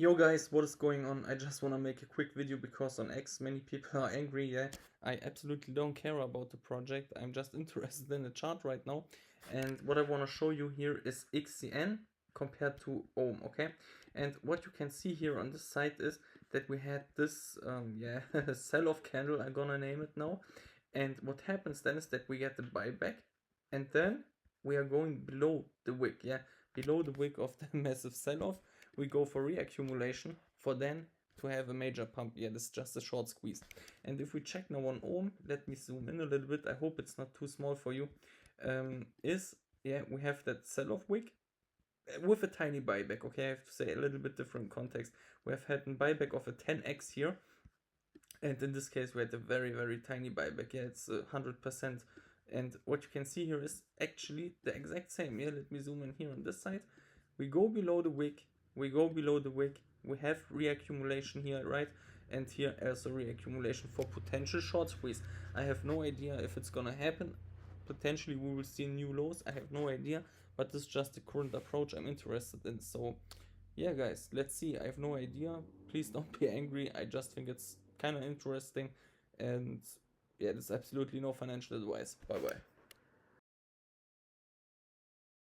Yo guys, what is going on? I just want to make a quick video because on X many people are angry. Yeah, I absolutely don't care about the project. I'm just interested in the chart right now. And what I want to show you here is XCN compared to Ohm, okay? And what you can see here on this side is that we had this sell-off candle, I'm gonna name it now. And what happens then is that we get the buyback and then we are going below the wick, yeah, below the wick of the massive sell-off. We go for reaccumulation for then to have a major pump. Yeah, this is just a short squeeze. And if we check now on Ohm, let me zoom in a little bit. I hope it's not too small for you. We have that sell-off wick with a tiny buyback. Okay, I have to say a little bit different context. We have had a buyback of a 10x here. And in this case, we had a very tiny buyback. Yeah, it's 100%. And what you can see here is actually the exact same. Yeah, let me zoom in here on this side. We go below the wick. We go below the wick. We have reaccumulation here, right? And here also reaccumulation for potential short squeeze. I have no idea if it's gonna happen. Potentially we will see new lows. I have no idea. But this is just the current approach I'm interested in. So yeah guys, let's see. I have no idea. Please don't be angry. I just think it's kind of interesting, and yeah, there's absolutely no financial advice. Bye bye.